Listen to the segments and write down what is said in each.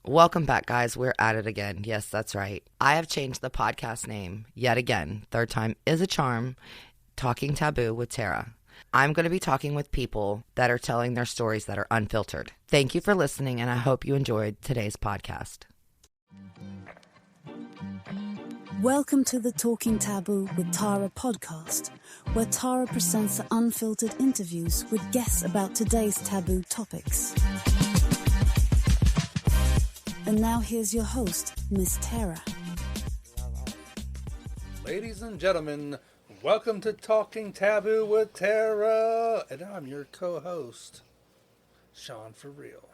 Welcome back, guys. We're at it again. Yes, that's right. I have changed the podcast name yet again. Third time is a charm. Talking Taboo with Tara. I'm going to be talking with people that are telling their stories that are unfiltered. Thank you for listening, and I hope you enjoyed today's podcast. Welcome to the Talking Taboo with Tara podcast, where Tara presents the unfiltered interviews with guests about today's taboo topics. And now here's your host, Miss Tara. Ladies and gentlemen, welcome to Talking Taboo with Tara. And I'm your co-host, Sean For Real.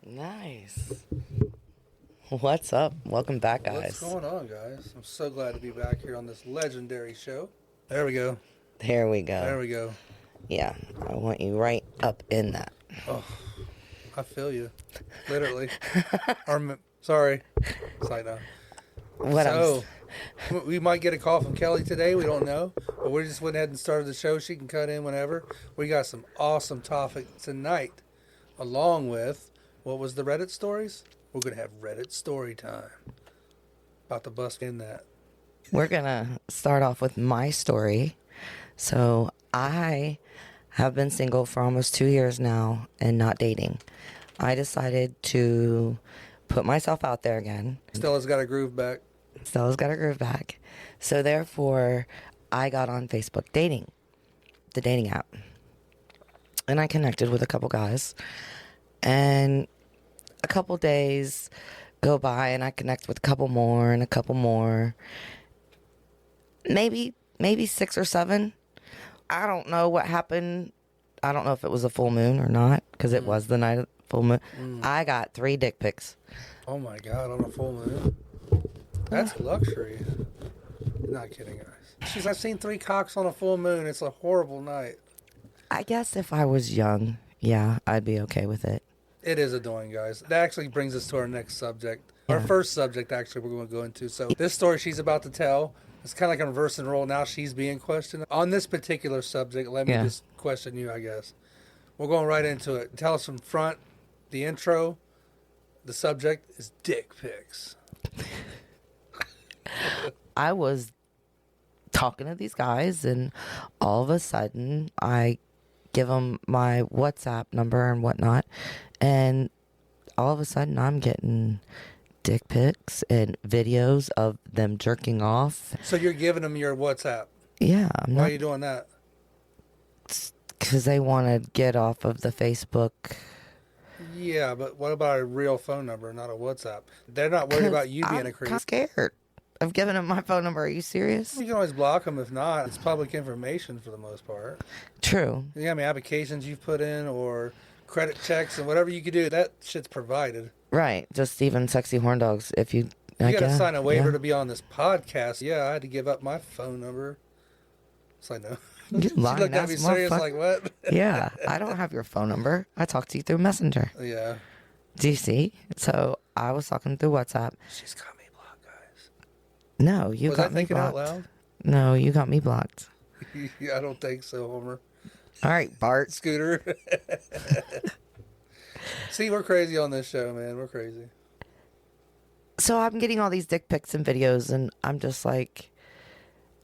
Nice. What's up? Welcome back, guys. What's going on, guys? I'm so glad to be back here on this legendary show. There we go. There we go. There we go. Yeah, I want you right up in that. Oh, I feel you. Literally. Sorry. Side note. We might get a call from Kelly today. We don't know. But we just went ahead and started the show. She can cut in whenever. We got some awesome topics tonight. Along with, what was the Reddit stories? We're going to have Reddit story time. About to bust in that. We're going to start off with my story. So I have been single for almost 2 years now and not dating. I decided to put myself out there again. Stella's got a groove back. So therefore, I got on Facebook dating, the dating app. And I connected with a couple guys. And a couple days go by and I connect with a couple more and a couple more. Maybe 6 or 7. I don't know what happened. I don't know if it was a full moon or not, because it was the night of full moon. I got 3 dick pics. Oh my God, on a full moon? That's luxury. Not kidding, guys. I've seen 3 cocks on a full moon. It's a horrible night. I guess if I was young, yeah, I'd be okay with it. It is annoying, guys. That actually brings us to our next subject. Yeah. Our first subject, actually, we're going to go into. So this story she's about to tell, it's kind of like a reverse and roll. Now she's being questioned. On this particular subject, let me just question you, I guess. We're going right into it. Tell us from front, the intro. The subject is dick pics. I was talking to these guys, and all of a sudden, I give them my WhatsApp number and whatnot, and all of a sudden, I'm getting dick pics and videos of them jerking off. So you're giving them your WhatsApp? Yeah. Why are you doing that? Because they want to get off of the Facebook. Yeah, but what about a real phone number, not a WhatsApp? They're not worried about you being a creep. I'm scared of giving them my phone number. Are you serious? You can always block them if not. It's public information for the most part. True. You know how many applications you've put in or credit checks and whatever you could do, that shit's provided. Right. Just even sexy horn dogs. If you got to sign a waiver to be on this podcast. Yeah, I had to give up my phone number. So I know. You she looked at me serious like, what? Yeah, I don't have your phone number. I talk to you through Messenger. Yeah. Do you see? So I was talking through WhatsApp. She's got me blocked, guys. No, you got me blocked. Was I thinking out loud? No, you got me blocked. I don't think so, Homer. All right, Bart. Scooter. See, we're crazy on this show, man. We're crazy. So I'm getting all these dick pics and videos, and I'm just like,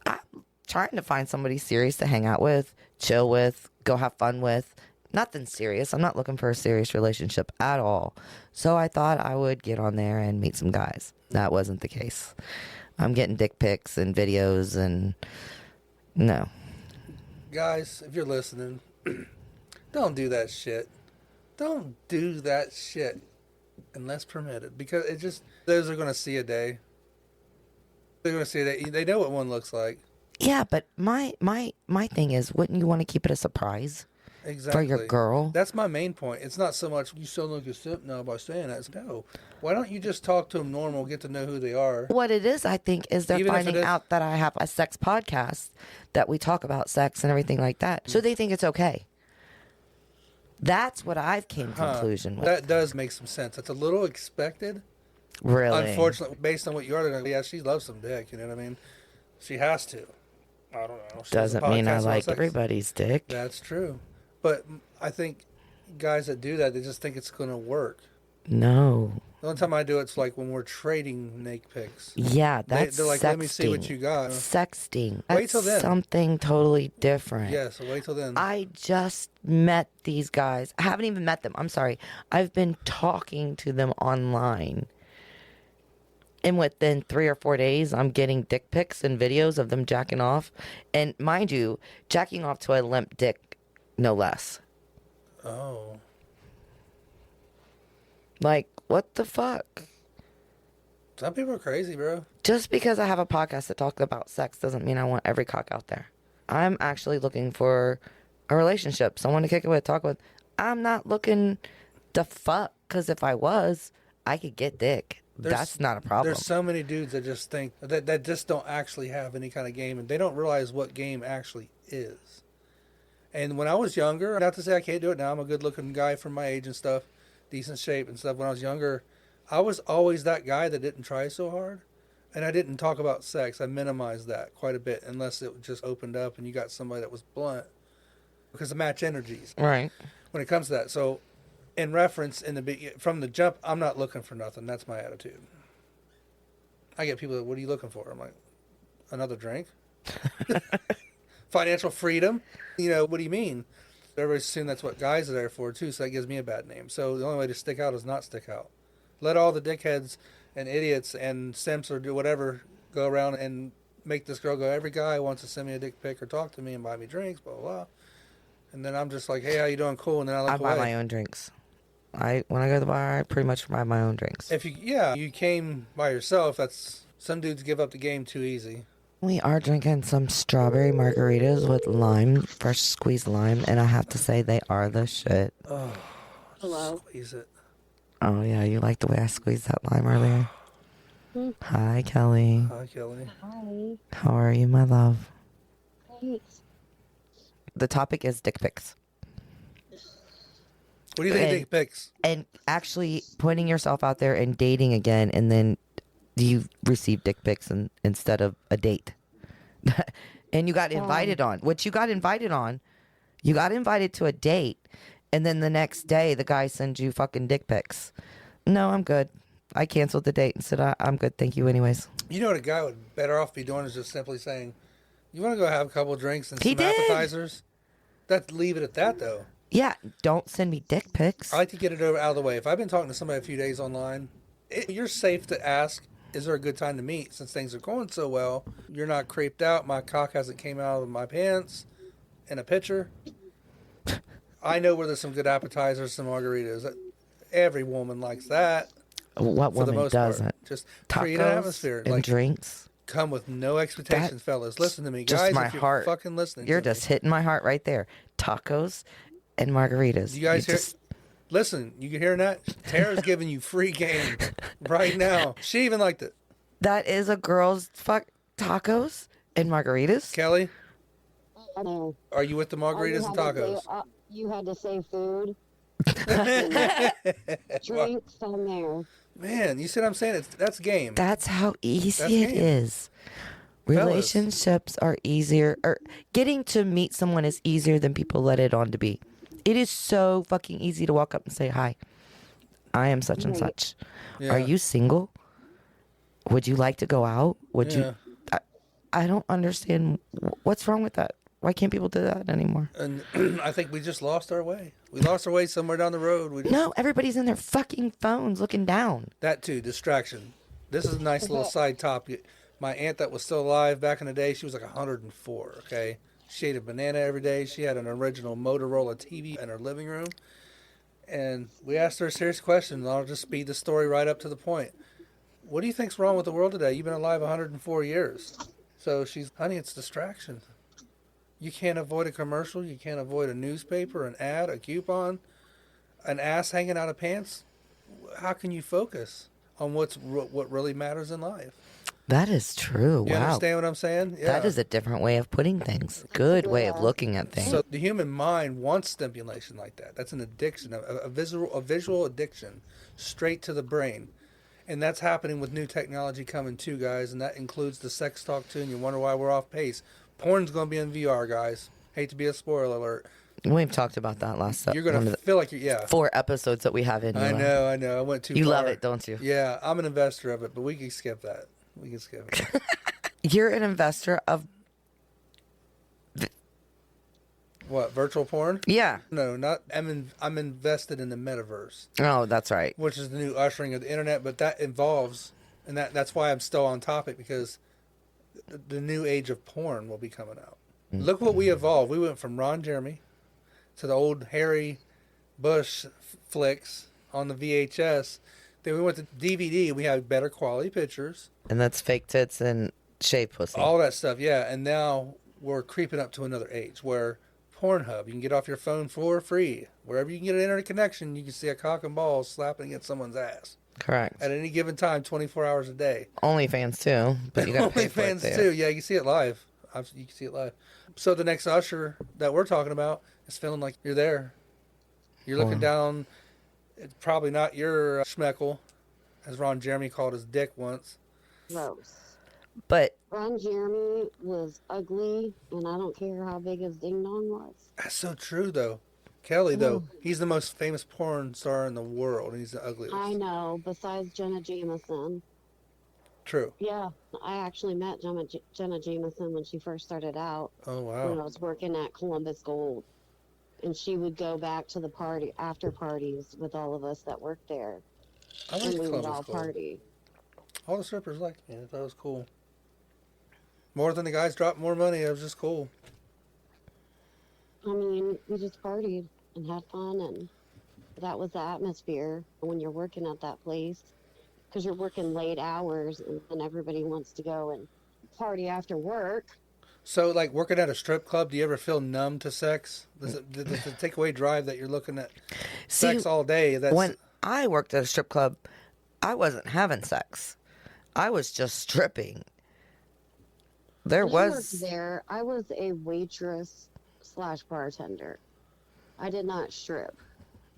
I'm trying to find somebody serious to hang out with, chill with, go have fun with. Nothing serious. I'm not looking for a serious relationship at all. So I thought I would get on there and meet some guys. That wasn't the case. I'm getting dick pics and videos and no. Guys, if you're listening, don't do that shit. Don't do that shit unless permitted, because it just, those are going to see a day. They're going to see a day. They know what one looks like. Yeah, but my thing is, wouldn't you want to keep it a surprise? Exactly. For your girl? That's my main point. It's not so much, you sound like a simp now by saying that. It's, no. Why don't you just talk to them normal, get to know who they are? What it is, I think, is they're finding out that I have a sex podcast, that we talk about sex and everything like that. So they think it's okay. That's what I've came to conclusion with. That does make some sense. It's a little expected. Really? Unfortunately, based on what you are, yeah, she loves some dick, you know what I mean? She has to. I don't know. Doesn't mean I like everybody's dick. That's true. But I think guys that do that, they just think it's going to work. No. The only time I do it's like when we're trading naked pics. Yeah, that's They're like, sexting. let me see what you got. Sexting. Wait till That's then. something totally different. Yeah, so wait till then. I just met these guys. I haven't even met them. I'm sorry. I've been talking to them online. And within 3 or 4 days, I'm getting dick pics and videos of them jacking off. And mind you, jacking off to a limp dick, no less. Oh. Like, what the fuck? Some people are crazy, bro. Just because I have a podcast that talks about sex doesn't mean I want every cock out there. I'm actually looking for a relationship, someone to kick it with, talk with. I'm not looking to fuck, because if I was, I could get dick. That's not a problem. There's so many dudes that just think that just don't actually have any kind of game, and they don't realize what game actually is. And when I was younger, not to say I can't do it now, I'm a good-looking guy for my age and stuff, decent shape and stuff. When I was younger, I was always that guy that didn't try so hard, and I didn't talk about sex. I minimized that quite a bit, unless it just opened up and you got somebody that was blunt, because of match energies. Right. When it comes to that, so in reference from the jump, I'm not looking for nothing. That's my attitude. I get people that, what are you looking for? I'm like, another drink, financial freedom. You know, what do you mean? Everybody's assuming that's what guys are there for too, so that gives me a bad name. So the only way to stick out is not stick out. Let all the dickheads and idiots and simps or do whatever go around and make this girl go, every guy wants to send me a dick pic or talk to me and buy me drinks, blah, blah, blah. And then I'm just like, hey, how you doing? Cool. And then I buy my own drinks. When I go to the bar, I pretty much buy my own drinks. If you came by yourself, that's, some dudes give up the game too easy. We are drinking some strawberry margaritas with lime, fresh squeezed lime, and I have to say they are the shit. Oh, hello. Squeeze it. Oh yeah, you like the way I squeezed that lime earlier? Hi, Kelly. Hi, Kelly. Hi. How are you, my love? Thanks. The topic is dick pics. What do you think of dick pics? And actually putting yourself out there and dating again, and then you receive dick pics instead of a date. And you got invited on. What you got invited on, you got invited to a date, and then the next day the guy sends you fucking dick pics. No, I'm good. I canceled the date and said, I'm good, thank you anyways. You know what a guy would better off be doing is just simply saying, you want to go have a couple of drinks and some appetizers? Leave it at that, though. Yeah, don't send me dick pics. I like to get it out of the way. If I've been talking to somebody a few days online, you're safe to ask, is there a good time to meet? Since things are going so well, you're not creeped out. My cock hasn't came out of my pants in a picture. I know where there's some good appetizers, some margaritas. Every woman likes that. What woman doesn't? Just tacos create an atmosphere. And drinks. Come with no expectations, fellas. Listen to me, guys. My if you're heart. fucking listening, you're just hitting my heart right there. Tacos and margaritas. You guys listen, you can hear that? Tara's giving you free game right now. She even liked it. That is a girl's tacos and margaritas. Kelly, I know. are you with the margaritas and tacos? You had to say food. Drinks on there. Man, you see what I'm saying? That's game. That's how easy That's it game. is. Relationships are easier, or getting to meet someone is easier than people let it on to be. It is so fucking easy to walk up and say, hi, I am such and such. Yeah. Are you single? Would you like to go out? Would you? I don't understand. What's wrong with that? Why can't people do that anymore? And I think we just lost our way. We lost our way somewhere down the road. No, everybody's in their fucking phones looking down. That too, distraction. This is a nice little side topic. My aunt that was still alive back in the day, she was like 104, okay? She ate a banana every day. She had an original Motorola TV in her living room. And we asked her a serious question, and I'll just speed the story right up to the point. What do you think's wrong with the world today? You've been alive 104 years. So she's, honey, it's distraction. You can't avoid a commercial. You can't avoid a newspaper, an ad, a coupon, an ass hanging out of pants. How can you focus on what really matters in life? That is true. You wow. understand what I'm saying? Yeah. That is a different way of putting things. Good way of looking at things. So the human mind wants stimulation like that. That's an addiction, a visual addiction, straight to the brain. And that's happening with new technology coming too, guys. And that includes the sex talk too. And you wonder why we're off pace. Porn's going to be in VR, guys. Hate to be a spoiler alert. We've talked about that last You're going to feel like you're, 4 episodes that we have in. I know. I went too far. You love it, don't you? Yeah, I'm an investor of it, but we can skip that. We can skip it. You're an investor of... What, virtual porn? Yeah. No, not. I'm invested in the metaverse. Oh, that's right. Which is the new ushering of the internet, but that involves, and that's why I'm still on topic, because the new age of porn will be coming out. Mm-hmm. Look what we evolved. We went from Ron Jeremy to the old Harry Bush flicks on the VHS. Then we went to DVD, and we had better quality pictures. And that's fake tits and shaved pussy. All that stuff, yeah. And now we're creeping up to another age where Pornhub, you can get off your phone for free. Wherever you can get an internet connection, you can see a cock and balls slapping against someone's ass. Correct. At any given time, 24 hours a day. OnlyFans too, but you got to pay for it there. OnlyFans too, yeah, you can see it live. You can see it live. So the next usher that we're talking about is feeling like you're there. You're looking down. It's probably not your schmeckle, as Ron Jeremy called his dick once. Gross. But Ron Jeremy was ugly, and I don't care how big his ding dong was. That's so true, though. Kelly, though, he's the most famous porn star in the world, and he's the ugliest. I know, besides Jenna Jameson. True. Yeah, I actually met Jenna Jameson when she first started out. Oh, wow. When I was working at Columbus Gold. And she would go back to the after parties with all of us that worked there. I like and we would Columbus all Gold. party. All the strippers liked me. I thought it was cool. More than the guys dropped more money. It was just cool. I mean, we just partied and had fun, and that was the atmosphere when you're working at that place, because you're working late hours, and then everybody wants to go and party after work. So, like, working at a strip club, do you ever feel numb to sex? Does the takeaway drive that you're looking at sex all day? When I worked at a strip club, I wasn't having sex. I was just stripping. When I worked there, I was a waitress / bartender. I did not strip,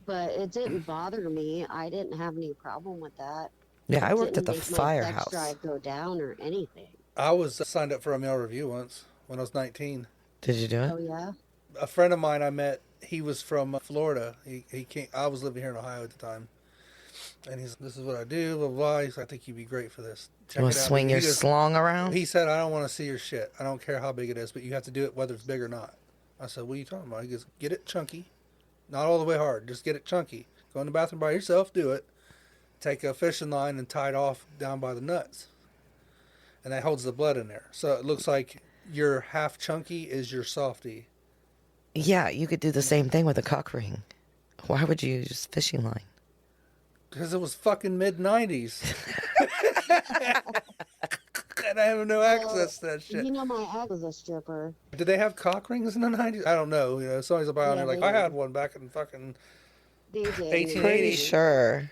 but it didn't bother me. I didn't have any problem with that. Yeah, I worked at the Didn't make my firehouse. sex drive go down or anything. I was signed up for a male review once when I was 19. Did you do it? Oh yeah. A friend of mine I met, he was from Florida. He came. I was living here in Ohio at the time. And this is what I do, blah, blah. He's like, I think you'd be great for this. You want to swing your slong around? He said, I don't want to see your shit. I don't care how big it is, but you have to do it whether it's big or not. I said, what are you talking about? He goes, get it chunky. Not all the way hard. Just get it chunky. Go in the bathroom by yourself, do it. Take a fishing line and tie it off down by the nuts. And that holds the blood in there. So it looks like your half chunky is your softy. Yeah, you could do the same thing with a cock ring. Why would you use fishing line? Because it was fucking mid-90s. And I have no access to that shit. You know, my ex was a stripper. Did they have cock rings in the 90s? I don't know. You know, somebody's about there like, they I did. had one back in fucking They did. 1880. Pretty sure.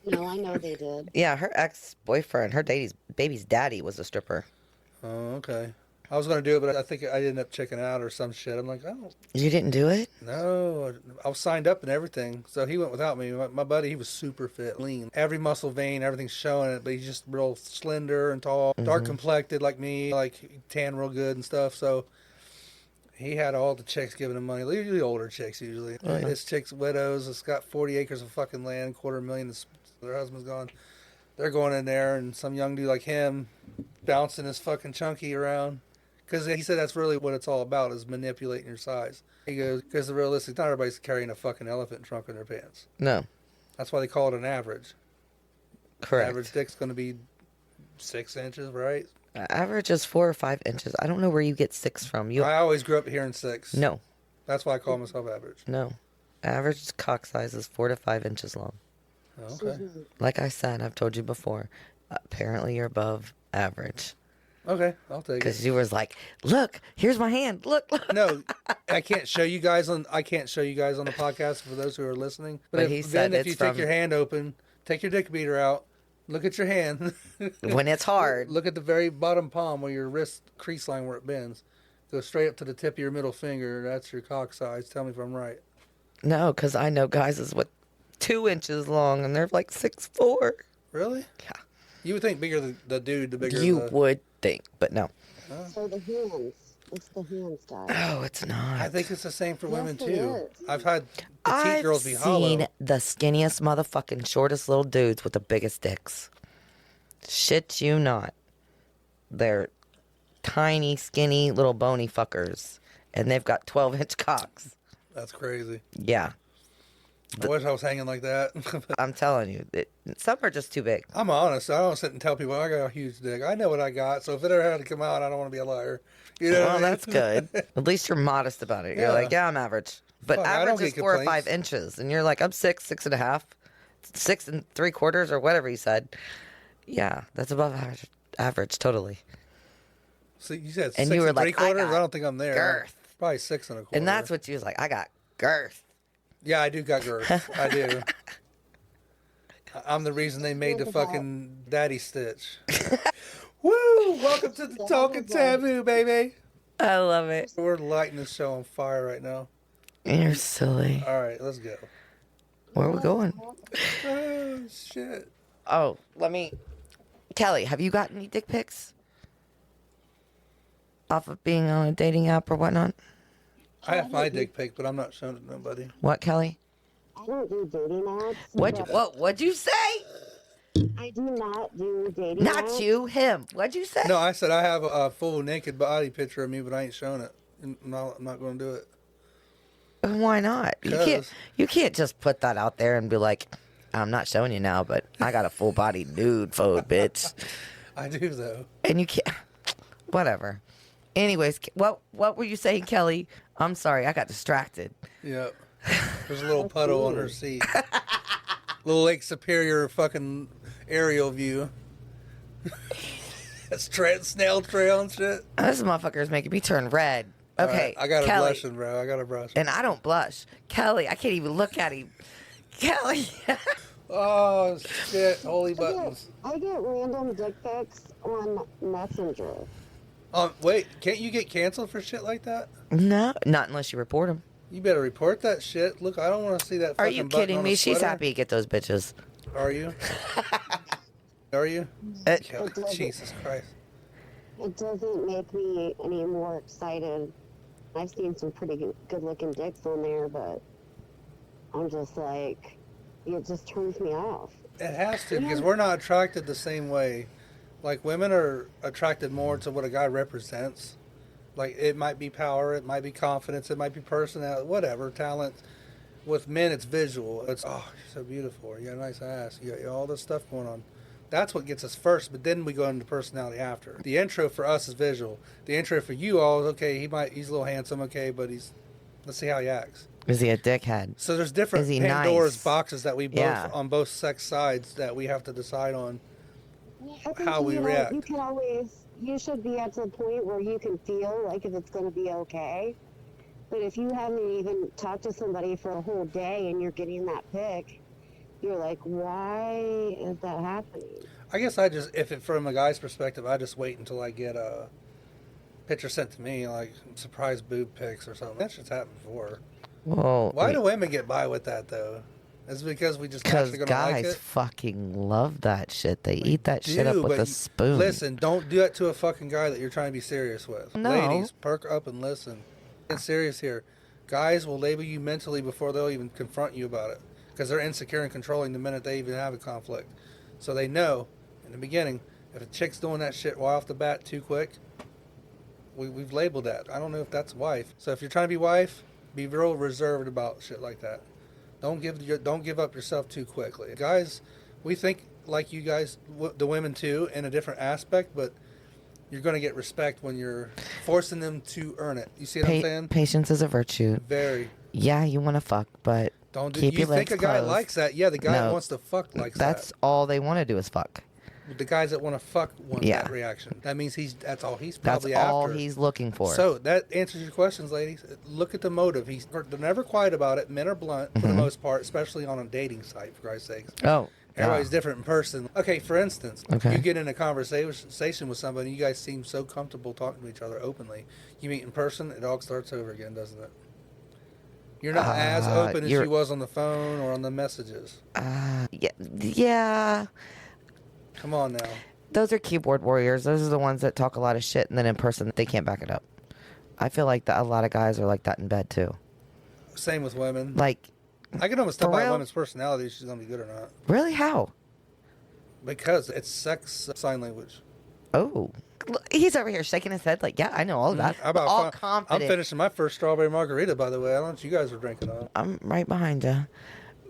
No, I know they did. Yeah, her ex-boyfriend, her baby's daddy was a stripper. Oh, okay. I was going to do it, but I think I ended up checking out or some shit. I'm like, oh, You didn't do it? no. I was signed up and everything. So he went without me. My buddy, he was super fit, lean. Every muscle vein, everything's showing it, but he's just real slender and tall, dark complected like me, like tan real good and stuff. So he had all the chicks giving him money, usually older chicks usually. Oh, yeah. This chick's widows. It's got 40 acres of fucking land, $250,000. Their husband's gone. They're going in there, and some young dude like him bouncing his fucking chunky around. Because he said that's really what it's all about, is manipulating your size. He goes, because the realistic, not everybody's carrying a fucking elephant trunk in their pants. No. That's why they call it an average. Correct. Average dick's going to be 6 inches, right? Average is 4 or 5 inches. I don't know where you get 6 from. I always grew up hearing 6. No. That's why I call myself average. No. Average cock size is 4 to 5 inches long. Oh, okay. Like I said, I've told you before. Apparently you're above average. Okay, I'll take it. Because you was like, look, here's my hand. Look, look. No, I can't show you guys on the podcast for those who are listening. But he said if you it's take from- your hand open, take your dick beater out, look at your hand. When it's hard. Look at the very bottom palm where your wrist crease line where it bends. Go straight up to the tip of your middle finger. That's your cock size. Tell me if I'm right. No, because I know guys is 2 inches long and they're like 6'4". Really? Yeah. You would think bigger the dude, the bigger You the... would think, but no. So the hands. It's the hand style. Oh, it's not. I think it's the same for women Yes, it too. is. I've had petite I've girls be seen hollow. the skinniest motherfucking shortest little dudes with the biggest dicks. Shit you not. They're tiny, skinny, little bony fuckers. And they've got 12-inch cocks. That's crazy. Yeah. I wish I was hanging like that. I'm telling you. Some are just too big. I'm honest. I don't sit and tell people I got a huge dick. I know what I got. So if it ever had to come out, I don't want to be a liar. You know what I Well, mean? that's good. At least you're modest about it. You're Yeah. like, yeah, I'm average. But Fuck, I don't average is get 4 or complaints. 5 inches. And you're like, I'm 6.5, 6 3/4, or whatever you said. Yeah, that's above average, totally. So you said And 6 you were and like, 3/4? I got I don't think I'm there. girth. Probably 6 1/4. And that's what you was like, I got girth. Yeah, I do got girth. I do. I'm the reason they made the fucking daddy stitch. Woo! Welcome to the Talking Taboo, baby. I love it. We're lighting this show on fire right now. You're silly. All right, let's go. Where are we going? Oh, shit. Oh, Kelly, have you gotten any dick pics? Off of being on a dating app or whatnot? I have my dick pic, but I'm not showing it to nobody. What, Kelly? I don't do dating apps. What'd you say? I do not do dating Not apps. you, him. What'd you say? No, I said I have a full naked body picture of me, but I ain't showing it. I'm not going to do it. Why not? You can't just put that out there and be like, I'm not showing you now, but I got a full body nude photo, bitch. I do, though. And you can't. Whatever. Anyways, what were you saying, Kelly? I'm sorry, I got distracted. Yep. There's a little puddle on her seat. Little Lake Superior fucking aerial view. That's snail trail and shit. This motherfucker is making me turn red. Okay, All right, I got a Kelly, blushing, bro. I got a brush. and I don't blush. Kelly, I can't even look at him. Kelly. Oh, shit. Holy buttons. I get random dick pics on Messenger. Wait. Can't you get canceled for shit like that? No, not unless you report him. You better report that shit. Look, I don't want to see that Are fucking you button kidding on me? a She's sweater. happy to get those bitches. Are you? Are you? It- God, Jesus Christ. It doesn't make me any more excited. I've seen some pretty good looking dicks on there, but I'm just like, it just turns me off. It has to, because we're not attracted the same way. Like, women are attracted more to what a guy represents. Like, it might be power, it might be confidence, it might be personality, whatever, talent. With men, it's visual. It's, oh, you're so beautiful. You got a nice ass. You got all this stuff going on. That's what gets us first, but then we go into personality after. The intro for us is visual. The intro for you all is, okay, he's a little handsome, okay, but let's see how he acts. Is he a dickhead? So there's different Is he Pandora's nice? boxes that we both, Yeah. on both sex sides, that we have to decide on. I think, How we react. You should be at the point where you can feel like if it's going to be okay. But if you haven't even talked to somebody for a whole day and you're getting that pic, you're like, why is that happening? I guess from a guy's perspective, I just wait until I get a picture sent to me, like surprise boob pics or something. That shit's happened before. Well, Why do women get by with that, though? Is it because we just because naturally gonna like guys it? fucking love that shit. They eat that shit up Do, with but a spoon. Listen, don't do that to a fucking guy that you're trying to be serious with. No. Ladies, perk up and listen. Get serious here. Guys will label you mentally before they'll even confront you about it, because they're insecure and controlling the minute they even have a conflict. So they know in the beginning, if a chick's doing that shit right off the bat too quick, we've labeled that. I don't know if that's wife. So if you're trying to be wife, be real reserved about shit like that. Don't give up yourself too quickly. Guys, we think like you guys, the women too, in a different aspect, but you're going to get respect when you're forcing them to earn it. You see what I'm saying? Patience is a virtue. Very. Yeah, you want to fuck, but Don't do. keep You your think legs a guy closed. likes that? Yeah, the guy that No, wants to fuck likes That's all they want to do is fuck. that. The guys that want to fuck want Yeah. that reaction. That means that's all he's That's probably all after. he's looking for. So that answers your questions, ladies. Look at the motive. They're never quiet about it. Men are blunt for the most part, especially on a dating site, for Christ's sakes. Oh, Everybody's different in person. Okay, for instance, Okay. you get in a conversation with somebody, you guys seem so comfortable talking to each other openly. You meet in person, it all starts over again, doesn't it? You're not as open as you was on the phone or on the messages. yeah. Come on now. Those are keyboard warriors. Those are the ones that talk a lot of shit, and then in person they can't back it up. I feel like that a lot of guys are like that in bed too. Same with women. Like, I can almost tell for by a real? woman's personality if she's gonna be good or not. really? How? Because it's sex sign language. Oh, look, he's over here shaking his head like, yeah, I know all about it. How about All I'm confident. finishing my first strawberry margarita, by the way. I don't know what you guys are drinking on. I'm right behind you.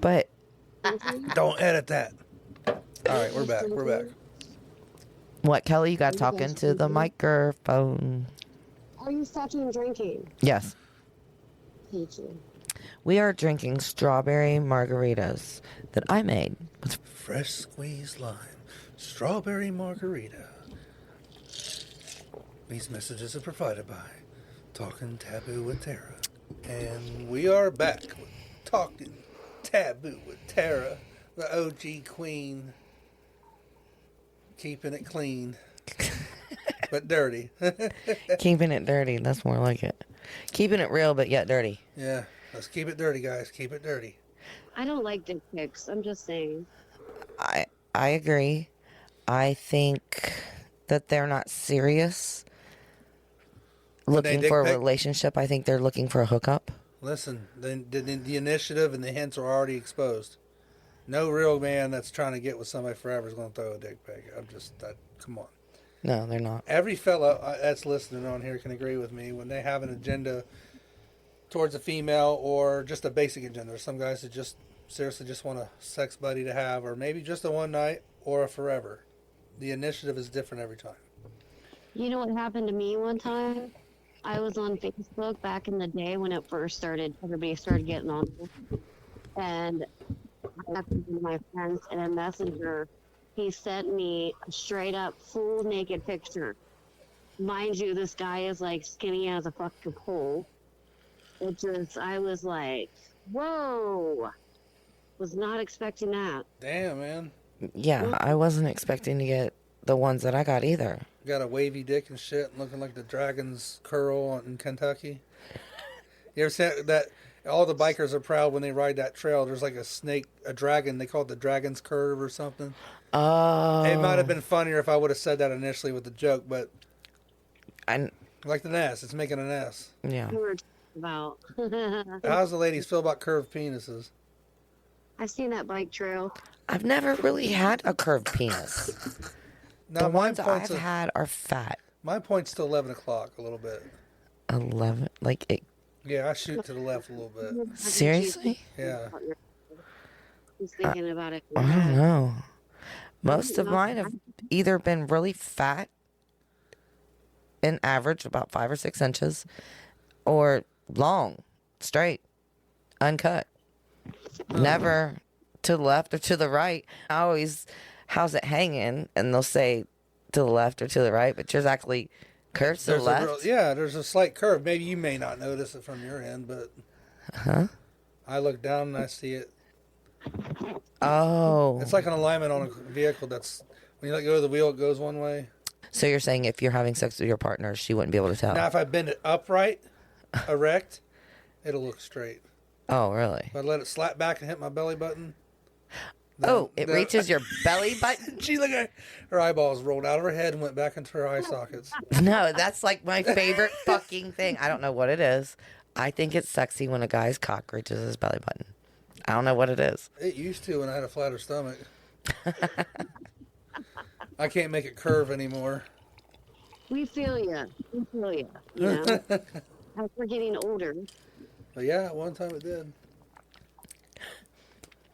But Don't edit that. All right, we're back. We're back. what, Kelly? You got to talk into the microphone. Are you stopping drinking? Yes. Hate you. We are drinking strawberry margaritas that I made with Fresh squeezed lime, strawberry margarita. These messages are provided by Talking Taboo with Tara. And we are back with Talking Taboo with Tara, the OG queen. Keeping it clean, but dirty. keeping it dirty. That's more like it. Keeping it real, but yet dirty. Yeah, let's keep it dirty, guys. Keep it dirty. I don't like dick pics. I'm just saying. I agree. I think that they're not serious. Looking dick for a pic? relationship. I think they're looking for a hookup. Listen, the initiative and the hints are already exposed. No real man that's trying to get with somebody forever is going to throw a dick pic. Come on. No, they're not. Every fella that's listening on here can agree with me when they have an agenda towards a female or just a basic agenda. There's some guys that just seriously just want a sex buddy to have, or maybe just a one night or a forever. The initiative is different every time. You know what happened to me one time? I was on Facebook back in the day when it first started. Everybody started getting on it. And I happened to my friends in a messenger. He sent me a straight up full naked picture. Mind you, this guy is like skinny as a fucking pole. I was like, whoa. Was not expecting that. Damn, man. Yeah, I wasn't expecting to get the ones that I got either. Got a wavy dick and shit, looking like the Dragon's curl in Kentucky. You ever seen that? All the bikers are proud when they ride that trail. There's like a snake, a dragon. They call it the Dragon's Curve or something. Oh. It might have been funnier if I would have said that initially with the joke, but like the ass, it's making an ass. Yeah. You were about. How's the ladies feel about curved penises? I've seen that bike trail. I've never really had a curved penis. No, The ones I've had are fat. Mine points to 11 o'clock a little bit. 11? Like, it, Yeah, I shoot to the left a little bit. seriously? Yeah. He's thinking about it. I don't know. Most of mine have either been really fat, in average, about 5 or 6 inches, or long, straight, uncut. Never to the left or to the right. I always, how's it hanging? And they'll say to the left or to the right, but yours actually curves to the left. There's a slight curve. Maybe you may not notice it from your end, but I look down and I see it. Oh. It's like an alignment on a vehicle that's, when you let go of the wheel, it goes one way. So you're saying if you're having sex with your partner, she wouldn't be able to tell? Now, if I bend it upright, erect, it'll look straight. Oh, really? If I let it slap back and hit my belly button. It reaches your belly button? She looked at her eyeballs rolled out of her head and went back into her eye sockets. No, that's like my favorite fucking thing. I don't know what it is. I think it's sexy when a guy's cock reaches his belly button. I don't know what it is. It used to when I had a flatter stomach. I can't make it curve anymore. We feel you. We feel you. You know? As we're getting older. But yeah, at one time it did.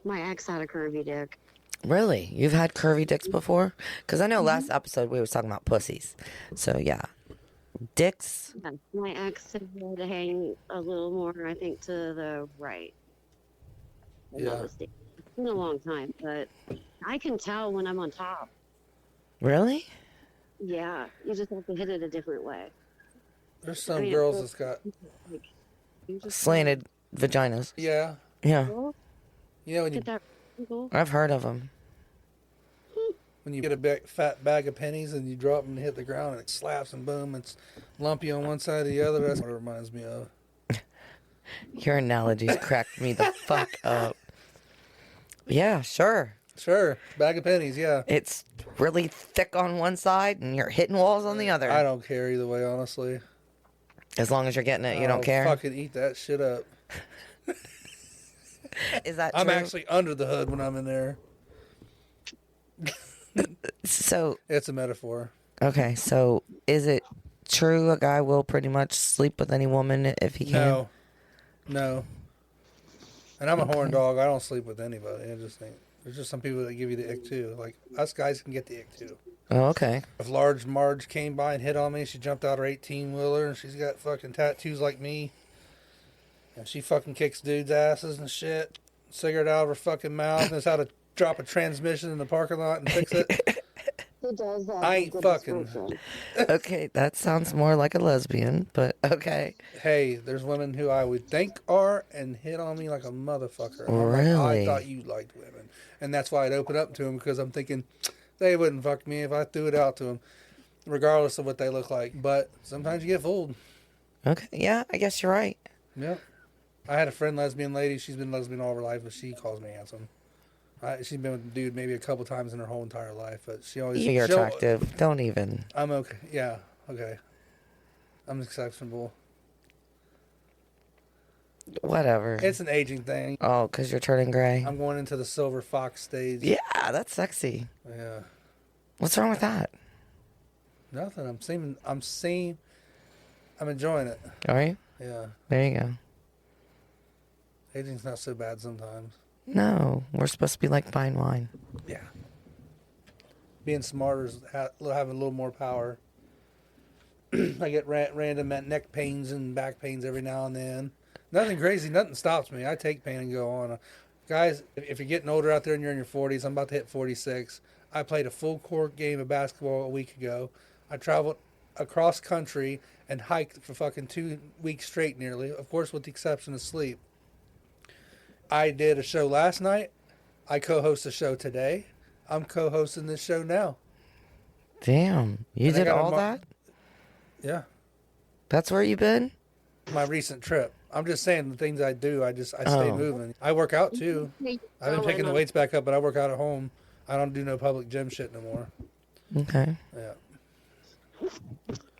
My ex had a curvy dick. Really? You've had curvy dicks before? Because I know last episode we was talking about pussies. So, yeah. Dicks. Yeah, my ex had to hang a little more, I think, to the right. Yeah. It's been a long time, but I can tell when I'm on top. Really? Yeah, you just have to hit it a different way. There's some girls that's got, You just Slanted vaginas. yeah. Yeah. You know, when Get that wrinkle. I've heard of them. you get a big fat bag of pennies and you drop them and hit the ground and it slaps and boom, it's lumpy on one side or the other. That's what it reminds me of. Your analogies cracked me the fuck up. Yeah, sure. Sure, bag of pennies, yeah. It's really thick on one side and you're hitting walls on the other. I don't care either way, honestly. As long as you're getting it, you don't care? Fucking eat that shit up. Is that true? I'm actually under the hood when I'm in there. So... It's a metaphor. Okay, so is it true a guy will pretty much sleep with any woman if he can? No. And I'm a horn dog. I don't sleep with anybody. I just think there's just some people that give you the ick too. Like us guys can get the ick too. Oh, okay. If Large Marge came by and hit on me, she jumped out her 18-wheeler and she's got fucking tattoos like me. And she fucking kicks dudes' asses and shit. Cigarette out of her fucking mouth, knows how to drop a transmission in the parking lot and fix it. Who does that? I ain't fucking. Okay, that sounds more like a lesbian, but okay. Hey, there's women who I would think are and hit on me like a motherfucker. And I'm Really? like, I thought you liked women. And that's why I'd open up to them, because I'm thinking they wouldn't fuck me if I threw it out to them, regardless of what they look like. But sometimes you get fooled. Okay, yeah, I guess you're right. Yep. I had a friend, lesbian lady. She's been lesbian all her life, but she calls me handsome. She's been with a dude maybe a couple times in her whole entire life, but she always... You're attractive. Don't even. I'm okay. Yeah, okay. I'm acceptable. Whatever. It's an aging thing. Oh, because you're turning gray. I'm going into the silver fox stage. Yeah, that's sexy. Yeah. What's wrong with that? Nothing. I'm enjoying it. All right. Yeah. There you go. Aging's not so bad sometimes. No, we're supposed to be like fine wine. Yeah. Being smarter is having a little more power. I get random neck pains and back pains every now and then. Nothing crazy. Nothing stops me. I take pain and go on. Guys, if you're getting older out there and you're in your 40s, I'm about to hit 46. I played a full court game of basketball a week ago. I traveled across country and hiked for fucking 2 weeks straight nearly. Of course, with the exception of sleep. I did a show last night. I co-host a show today. I'm co-hosting this show now. Damn. You And I did got all that? Yeah. That's where you been? My recent trip. I'm just saying the things I do. I stay moving. I work out too. I've been picking the weights back up, but I work out at home. I don't do no public gym shit no more. Okay. Yeah.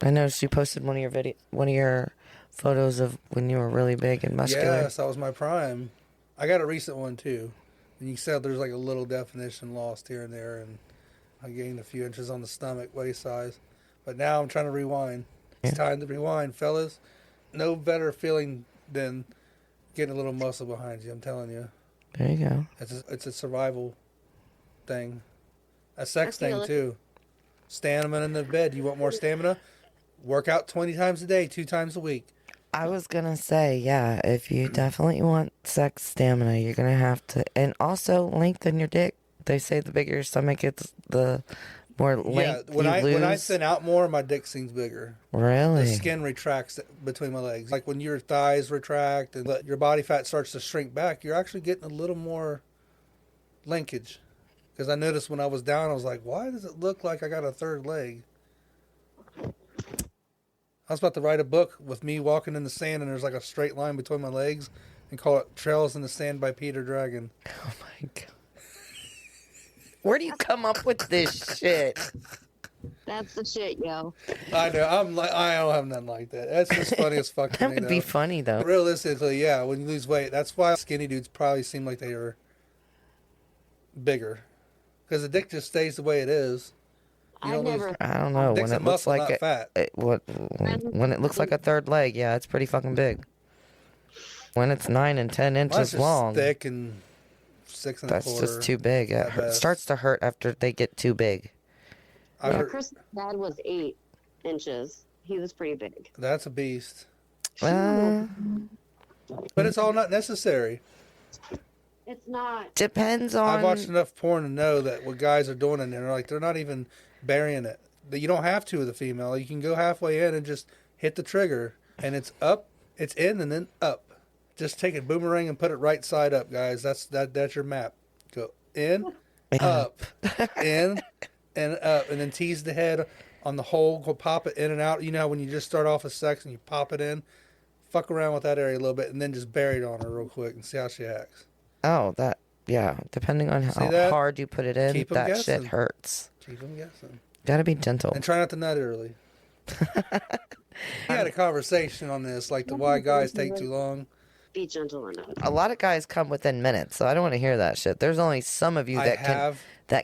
I noticed you posted one of your photos of when you were really big and muscular. Yes, that was my prime. I got a recent one too. And you said there's like a little definition lost here and there, and I gained a few inches on the stomach, waist size. But now I'm trying to rewind. It's time to rewind, fellas. No better feeling than getting a little muscle behind you, I'm telling you. There you go. It's a survival thing. A sex thing too. Stamina in the bed. You want more stamina? Work out 20 times a day, 2 times a week. I was going to say, yeah, if you definitely want sex stamina, you're going to have to, and also lengthen your dick. They say the bigger your stomach gets, the more length you lose. When I thin out more, my dick seems bigger. Really? The skin retracts between my legs. Like when your thighs retract and your body fat starts to shrink back, you're actually getting a little more linkage. Because I noticed when I was down, I was like, why does it look like I got a third leg? I was about to write a book with me walking in the sand and there's like a straight line between my legs and call it Trails in the Sand by Peter Dragon. Oh my God. Where do you come up with this shit? That's the shit, yo. I know. I don't have nothing like that. That's just funny as fuck to That me, would be funny, though. Realistically, yeah, when you lose weight, that's why skinny dudes probably seem like they are bigger. Because the dick just stays the way it is. I don't know. Dick's When a it looks muscle, like not fat. when it looks like a third leg, yeah, it's pretty fucking big. When it's 9 and 10 inches Mine's just long, thick and 6 and a that's quarter. just too big. It starts to hurt after they get too big. Chris' dad was 8 inches. He was pretty big. That's a beast. Well, But it's all not necessary. It's not. depends on. I've watched enough porn to know that what guys are doing in there, like they're not even burying it. You don't have to with a female. You can go halfway in and just hit the trigger, and it's up, it's in, and then up. Just take a boomerang and put it right side up, guys. That's your map. Go in, up, in, and up, and then tease the head on the hole. Go pop it in and out. You know how when you just start off with sex and you pop it in, fuck around with that area a little bit, and then just bury it on her real quick and see how she acts. Oh, that, yeah. Depending on how hard you put it in, Keep 'em that guessing. shit hurts. Keep them guessing. Gotta be gentle. And try not to nut early. We had a conversation on this, like the why guys take too long. Be gentle enough. A lot of guys come within minutes, so I don't want to hear that shit. There's only some of you that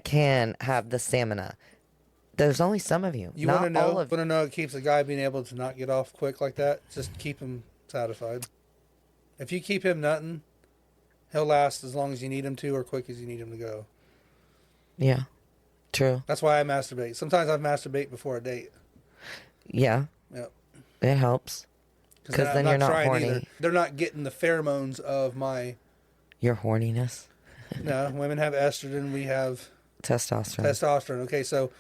can have the stamina. There's only some of you. You not want to know? all of Want to know what keeps a guy being able to not get off quick like that? Just keep him satisfied. If you keep him nutting, he'll last as long as you need him to, or quick as you need him to go. Yeah, true. That's why I masturbate. Sometimes I masturbate before a date. Yeah. Yep. It helps. Because then you're not horny. Either. They're not getting the pheromones of your horniness. No, women have estrogen. We have testosterone. Okay, so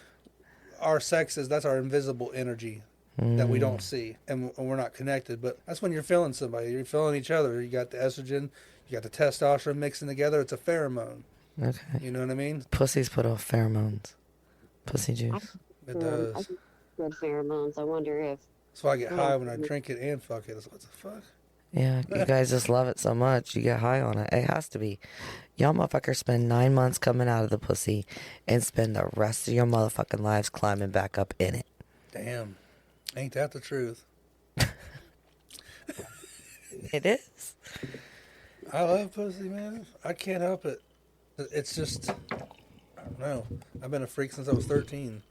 our sex that's our invisible energy that we don't see, and we're not connected. But that's when you're feeling somebody. You're feeling each other. You got the estrogen, you got the testosterone mixing together. It's a pheromone. Okay. You know what I mean? Pussies put off pheromones. Pussy juice. It does. Good pheromones. I wonder if. That's why I get high when I drink it and fuck it. What the fuck? Yeah, you guys just love it so much. You get high on it. It has to be. Y'all motherfuckers spend 9 months coming out of the pussy and spend the rest of your motherfucking lives climbing back up in it. Damn. Ain't that the truth? It is. I love pussy, man. I can't help it. It's just, I don't know. I've been a freak since I was 13.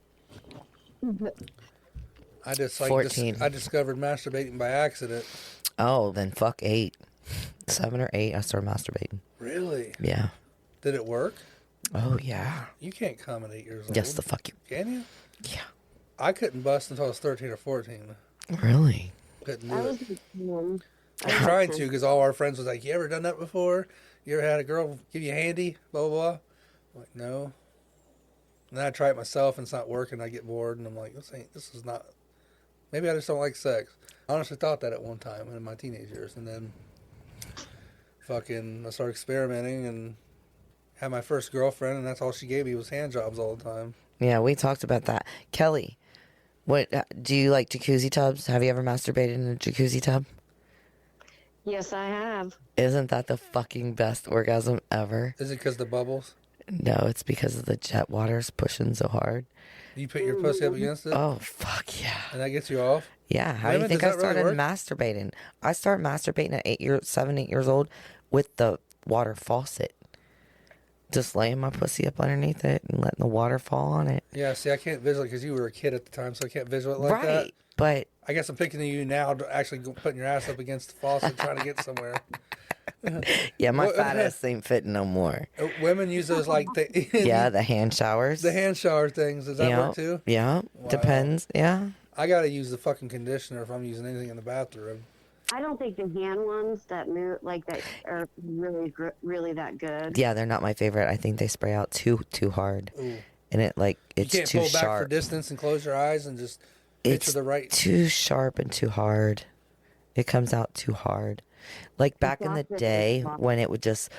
I just 14. I discovered masturbating by accident. Oh, then fuck 8. 7 or 8, I started masturbating. Really? Yeah. Did it work? Oh, yeah. You can't come at 8 years old. Yes, the fuck you. Can you? Yeah. I couldn't bust until I was 13 or 14. Really? Couldn't do it. I tried to because all our friends was like, you ever done that before? You ever had a girl give you a handy? Blah, blah, blah. I'm like, no. And then I try it myself and it's not working. I get bored and I'm like, this is not, maybe I just don't like sex. I honestly thought that at one time in my teenage years. And then fucking I started experimenting and had my first girlfriend and that's all she gave me was hand jobs all the time. Yeah, we talked about that. Kelly, what do you like jacuzzi tubs? Have you ever masturbated in a jacuzzi tub? Yes, I have. Isn't that the fucking best orgasm ever? Is it because the bubbles? No, it's because of the jet water's pushing so hard. You put your pussy up against it? Oh, fuck yeah. And that gets you off? Yeah. How do you think I started masturbating? I started masturbating at 7, 8 years old with the water faucet. Just laying my pussy up underneath it and letting the water fall on it. Yeah, see, I can't visualize because you were a kid at the time, so I can't visualize like that. Right, but... I guess I'm picking you now to actually putting your ass up against the faucet trying to get somewhere. Yeah, my fat ass ain't fitting no more. Women use those like... Yeah, the hand showers. The hand shower things. Does that work too? Yeah, wow. Depends, yeah. I got to use the fucking conditioner if I'm using anything in the bathroom. I don't think the hand ones that move like that are really that good. Yeah, they're not my favorite. I think they spray out too hard. Ooh. And it's you can't too pull sharp. back for distance and close your eyes and just picture the right. Too sharp and too hard. It comes out too hard. Like back in the day when it would just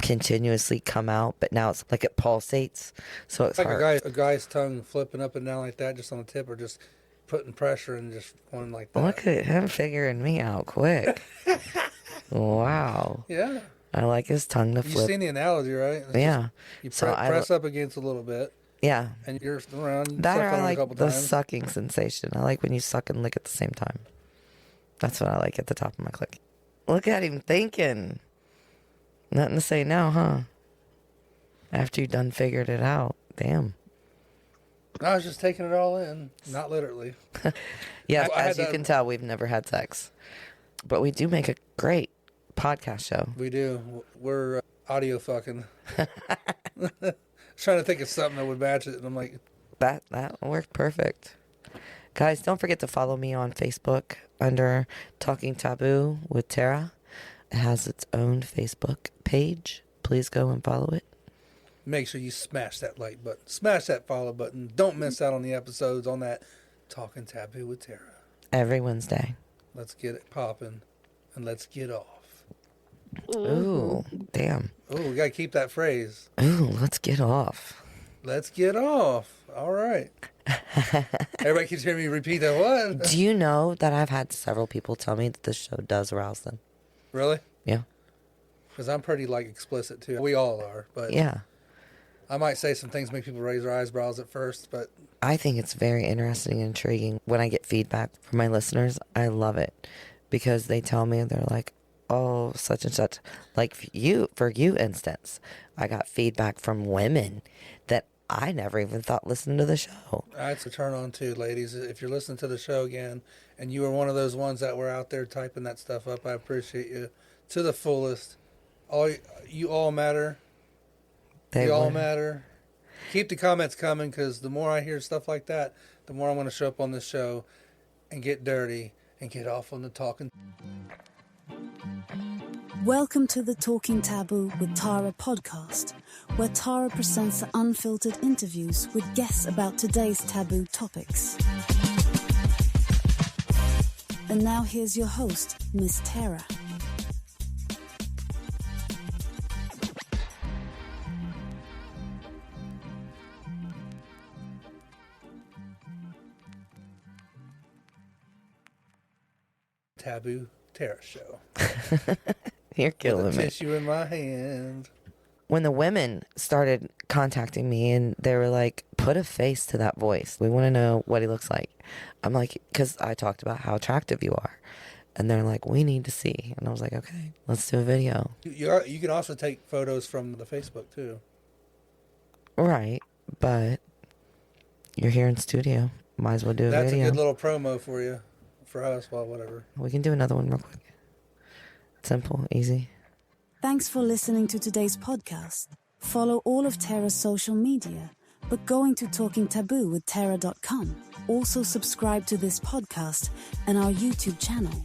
continuously come out, but now it's like it pulsates, so it's like hard. a guy's tongue flipping up and down like that, just on the tip, or just putting pressure and just going like that. Look at him figuring me out quick. Wow. Yeah. I like his tongue to flip. You've seen the analogy, right? It's yeah. Just, you press up against a little bit. Yeah. And you're around. You that suck or on I it like a couple the times. sucking sensation. I like when you suck and lick at the same time. That's what I like at the top of my click. Look at him thinking. Nothing to say now, huh? After you done figured it out. Damn. I was just taking it all in, not literally. Yeah, as you can tell, we've never had sex. But we do make a great podcast show. We do. We're audio fucking. Trying to think of something that would match it, and I'm like... That worked perfect. Guys, don't forget to follow me on Facebook under Talking Taboo with Tara. It has its own Facebook page. Please go and follow it. Make sure you smash that like button. Smash that follow button. Don't miss out on the episodes on that Talking Taboo with Tara. Every Wednesday. Let's get it popping and let's get off. Ooh, damn. Ooh, we got to keep that phrase. Ooh, let's get off. Let's get off. All right. Everybody keeps hearing me repeat that. What? Do you know that I've had several people tell me that this show does arouse them? Really? Yeah. Because I'm pretty, like, explicit, too. We all are, but... Yeah. I might say some things make people raise their eyebrows at first, but I think it's very interesting and intriguing. When I get feedback from my listeners, I love it because they tell me, they're like, oh, such and such. Like for you instance, I got feedback from women that I never even thought listened to the show. That's a turn on too, ladies. If you're listening to the show again and you were one of those ones that were out there typing that stuff up, I appreciate you to the fullest. You all matter. You all matter. Keep the comments coming, because the more I hear stuff like that, the more I'm going to show up on this show and get dirty and get off on the talking. Welcome to the Talking Taboo with Tara podcast, where Tara presents the unfiltered interviews with guests about today's taboo topics. And now here's your host, Miss Tara. Taboo Tara show. You're killing with a me. Tissue in my hand. When the women started contacting me and they were like, put a face to that voice. We want to know what he looks like. I'm like, because I talked about how attractive you are. And they're like, we need to see. And I was like, okay, let's do a video. You can also take photos from the Facebook too. Right. But you're here in studio. Might as well do a That's video. a good little promo for you. For us, well, whatever. We can do another one real quick. Simple, easy. Thanks for listening to today's podcast. Follow all of Tara's social media, but going to talkingtaboo with Tara.com. Also subscribe to this podcast and our YouTube channel.